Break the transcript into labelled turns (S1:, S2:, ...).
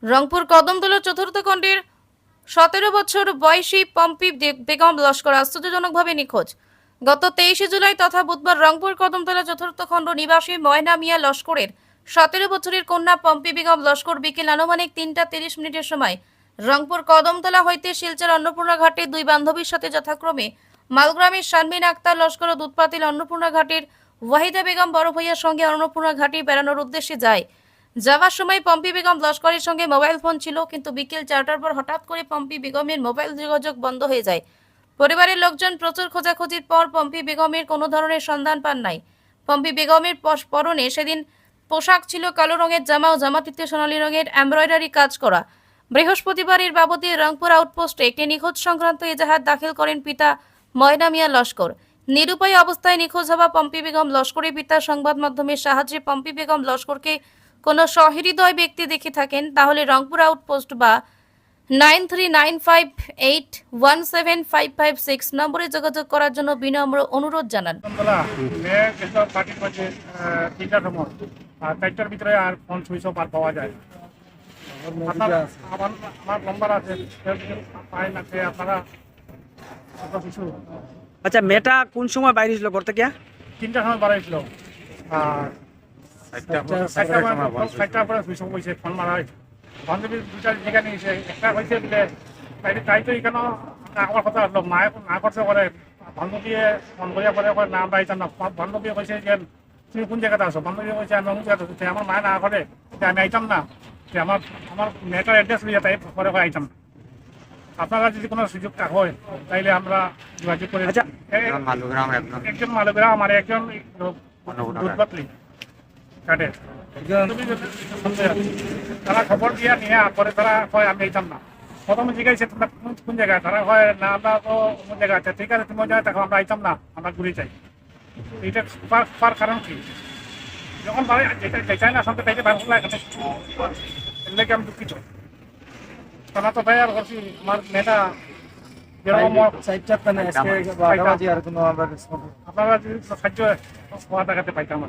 S1: রংপুর কদমতলা চতুর্থ খণ্ডের 17 বছর বয়সী পম্পি বেগম লস্কর আশ্চর্যজনকভাবে নিখোঁজ। গত 23 জুলাই তথা বুধবার রংপুর কদমতলা চতুর্থ খণ্ড নিবাসী ময়না মিয়া লস্করের 17 বছরের কন্যা পম্পি বেগম লস্কর বিকেল আনুমানিক 3:30 সময় রংপুর কদমতলা হইতে শিলচর অন্নপূর্ণা ঘাটে দুই বান্ধবীর সাথে যথাক্রমে মালগ্রামের শানবিন আক্তার লস্কর ও দুধপাতিল অন্নপূর্ণা ঘাটের ওয়াহিদা বেগম বড় ভাইয়ার সঙ্গে অন্নপূর্ণা ঘাটে বেড়ানোর উদ্দেশ্যে যায়। যাওয়ার সময় পম্পি বেগম লস্করের সঙ্গে মোবাইল ফোন ছিল, কিন্তু বিকেল 4টার পর হঠাৎ করে পম্পি বেগমের মোবাইল যোগাযোগ বন্ধ হয়ে যায়। পরিবারের লোকজন প্রচুর খোঁজাখুঁজির পর পম্পি বেগমের কোনো ধরনের সন্ধান পান নাই। পম্পি বেগমের পরনে সেদিন পোশাক ছিল কালো রঙের জামা ও জামাটিতে সোনালী রঙের এমব্রয়ডারি কাজ করা। বৃহস্পতিবার এর বাবদে রংপুর আউটপোস্টে একটি নিখোঁজ সংক্রান্ত এজাহার দাখিল করেন পিতা ময়না মিয়া লস্কর। নিরুপায় অবস্থায় নিখোঁজ হওয়া পম্পি বেগম লস্করের পিতা সংবাদ মাধ্যমের সাহায্যে পম্পি বেগম লস্করকে কোনো সহৃদয় ব্যক্তি দেখে থাকেন তাহলে রংপুর আউটপোস্ট বা 9395817556 নম্বরে যোগাযোগ করার জন্য বিনম্র অনুরোধ জানান।
S2: চারটার ভিতরে আর ফোন সুইচ অফ আর পাওয়া যায়। আমার নম্বর আছে, আপনারা কিছু।
S3: আচ্ছা, মেয়েটা কোন সময় বাইরে ছিল ঘর থেকে?
S2: 3টার সময় বাড়াইছিল আর 4টার পরে সুইচ অফ হয়েছে, ফোন মারা হয়েছে। বান্ধবী দুটার যেখানে এসে একটা হয়েছে বলে তাই তো এখানে আমার কথা আসলো মায়ে না করছে করে বান্ধবী ফোন করিয়া পরে না আমরা আইতাম না। বান্ধবী কইছে যে তুমি কোন জায়গাতে আসো? বান্ধবী কইছে আমি অমুক জায়গাতে আছি। আমার মায়ে না করে যে আমি আইতাম না, যে আমার মেয়েটার অ্যাড্রেস লইয়া তাই পরে আইতাম না। আপনারা যদি কোনো সুযোগ হয় তাইলে আমরা যোগাযোগ করে। একজন মালগ্রাম আর একজন দুধপাতলি কাটে, তারা খবর দিয়া নিয়ে পরে তারা হয় আমি আইতাম না। প্রথমে জিজ্ঞাসা তোমরা কোন জায়গায়? তারা হয় না আমরা তো কোন জায়গায় আছে। ঠিক আছে, তুমি ওই জায়গায় থাকো, আমরা আইতাম না, আমরা ঘুরে যাই। এইটা পার কারণ কি? যখন চাই না সঙ্গে তাইতে ভালো লাগে এর আমি দুঃখিত। তারা তো ভাই আর করছি আমার মেয়েটা যেরকম আপনারা যদি সাহায্য হওয়া দেখাতে পাইতাম।